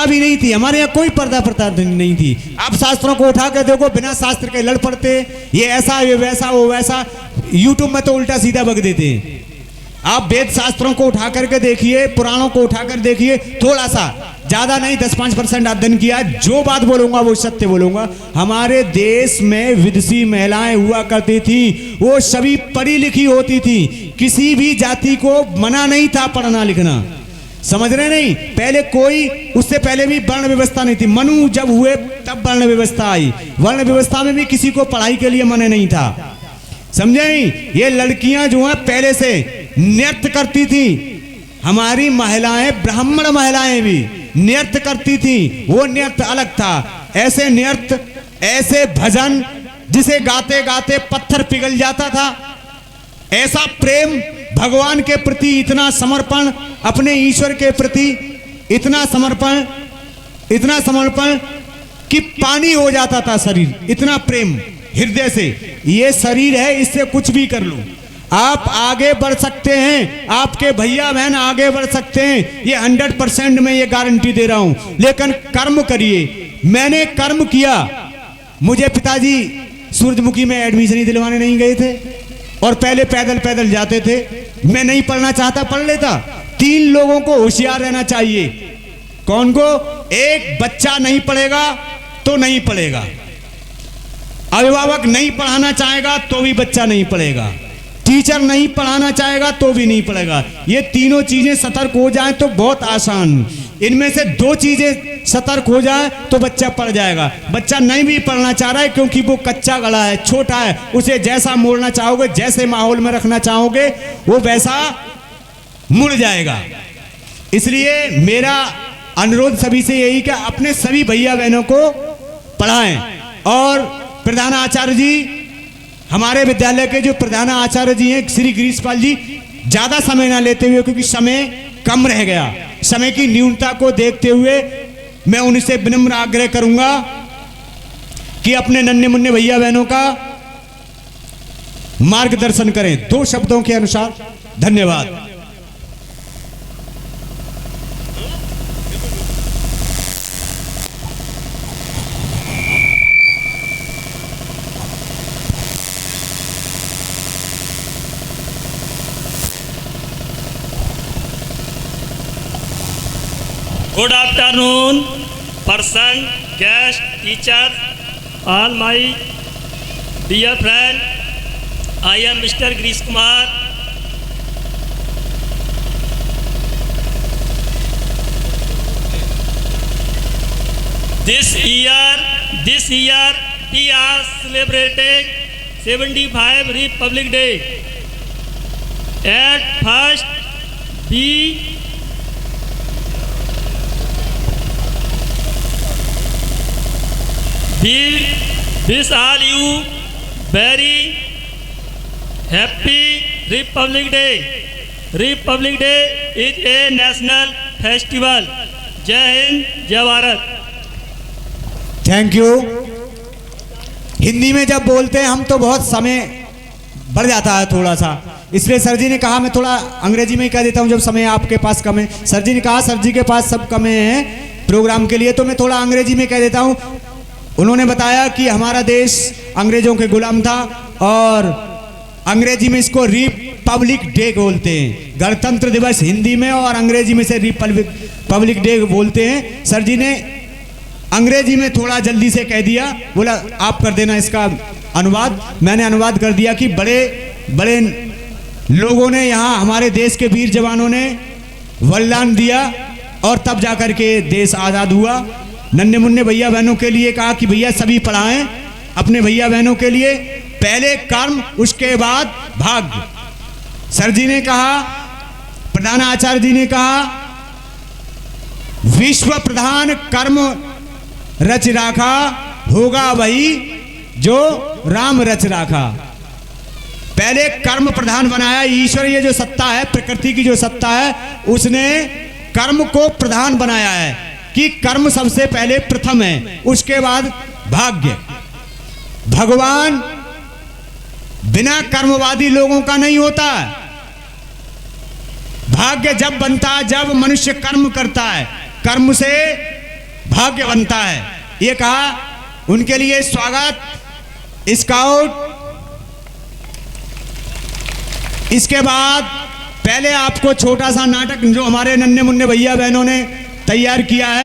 प्रथा भी नहीं थी, हमारे यहाँ कोई पर्दा प्रथा नहीं थी। आप शास्त्रों को उठा के देखो, बिना शास्त्र के लड़ पड़ते, ये ऐसा ये वैसा वो वैसा। यूट्यूब में तो उल्टा सीधा बक देते हैं। आप वेद शास्त्रों को उठा करके देखिए, पुराणों को उठा कर देखिए, थोड़ा सा, ज्यादा नहीं, 10-5% अध्ययन किया। जो बात बोलूंगा वो सत्य बोलूंगा। हमारे देश में विदुषी महिलाएं हुआ करती थी, वो सभी पढ़ी लिखी होती थी, किसी भी जाति को मना नहीं था पढ़ना लिखना, समझ रहे नहीं। पहले कोई, उससे पहले भी वर्ण व्यवस्था नहीं थी। मनु जब हुए तब वर्ण व्यवस्था आई। वर्ण व्यवस्था में भी किसी को पढ़ाई के लिए मना नहीं था, समझे नहीं। ये लड़कियां जो हैं पहले से नृत्य करती थी, हमारी महिलाएं, ब्राह्मण महिलाएं भी नृत्य करती थी। वो नृत्य अलग था। ऐसे नृत्य, ऐसे भजन जिसे गाते गाते पत्थर पिघल जाता था। ऐसा प्रेम भगवान के प्रति, इतना समर्पण अपने ईश्वर के प्रति, इतना समर्पण कि पानी हो जाता था शरीर, इतना प्रेम हृदय से। ये शरीर है, इससे कुछ भी कर लो, आप आगे बढ़ सकते हैं, आपके भैया बहन आगे बढ़ सकते हैं, ये 100% मैं ये गारंटी दे रहा हूं। लेकिन कर्म करिए। मैंने कर्म किया। मुझे पिताजी सूरजमुखी में एडमिशन ही दिलवाने नहीं गए थे, और पहले पैदल पैदल जाते थे। मैं नहीं पढ़ना चाहता, पढ़ लेता। 3 लोगों को होशियार रहना चाहिए। कौन को? एक बच्चा नहीं पढ़ेगा तो नहीं पढ़ेगा, अभिभावक नहीं पढ़ाना चाहेगा तो भी बच्चा नहीं पढ़ेगा, टीचर नहीं पढ़ाना चाहेगा तो भी नहीं पढ़ेगा। ये तीनों चीजें सतर्क हो जाए तो बहुत आसान। इनमें से 2 चीजें सतर्क हो जाए तो बच्चा पढ़ जाएगा। बच्चा नहीं भी पढ़ना चाह रहा है क्योंकि वो कच्चा गला है, छोटा है, उसे जैसा मोड़ना चाहोगे, जैसे माहौल में रखना चाहोगे, वो वैसा मुड़ जाएगा। इसलिए मेरा अनुरोध सभी से यही कि अपने सभी भैया बहनों को पढ़ाएं। और प्रधान आचार्य जी, हमारे विद्यालय के जो प्रधान आचार्य जी हैं श्री गिरीशपाल जी, ज्यादा समय ना लेते हुए, क्योंकि समय कम रह गया, समय की न्यूनता को देखते हुए मैं उनसे विनम्र आग्रह करूंगा कि अपने नन्हे मुन्ने भैया बहनों का मार्गदर्शन करें 2 शब्दों के अनुसार। धन्यवाद। Good afternoon, person, guest, teacher, all my dear friend. I am Mr. Girish Kumar. This year we are celebrating 75 Republic Day. At first, we wish all you very happy Republic Day. Republic Day is a national festival. जय हिंद, जय Bharat. Thank you. Hindi में जब बोलते हैं हम तो बहुत समय बढ़ जाता है थोड़ा सा, इसलिए सर जी ने कहा मैं थोड़ा अंग्रेजी में ही कह देता हूं जब समय आपके पास कम है। सर जी ने कहा सर जी के पास सब कम है प्रोग्राम के लिए, तो मैं थोड़ा अंग्रेजी में कह देता हूं। उन्होंने बताया कि हमारा देश अंग्रेजों के गुलाम था और अंग्रेजी में इसको रिपब्लिक डे बोलते हैं। गणतंत्र दिवस हिंदी में और अंग्रेजी में से रिपब्लिक डे बोलते हैं। सर जी ने अंग्रेजी में थोड़ा जल्दी से कह दिया, बोला आप कर देना इसका अनुवाद। मैंने अनुवाद कर दिया कि बड़े बड़े लोगों ने यहाँ हमारे देश के वीर जवानों ने बलिदान दिया और तब जाकर के देश आज़ाद हुआ। नन्हे मुन्ने भैया बहनों के लिए कहा कि भैया सभी पढ़ाएं अपने भैया बहनों के लिए, पहले कर्म उसके बाद भाग्य। सर जी ने कहा, प्रधान आचार्य जी ने कहा, विश्व प्रधान कर्म रच राखा, होगा वही जो राम रच राखा। पहले कर्म प्रधान बनाया ईश्वर, ये जो सत्ता है प्रकृति की जो सत्ता है उसने कर्म को प्रधान बनाया है कि कर्म सबसे पहले प्रथम है, उसके बाद भाग्य। भगवान बिना कर्मवादी लोगों का नहीं होता। भाग्य जब बनता है जब मनुष्य कर्म करता है, कर्म से भाग्य बनता है। ये कहा उनके लिए स्वागत स्काउट। इसके बाद पहले आपको छोटा सा नाटक जो हमारे नन्हे मुन्ने भैया बहनों ने तैयार किया है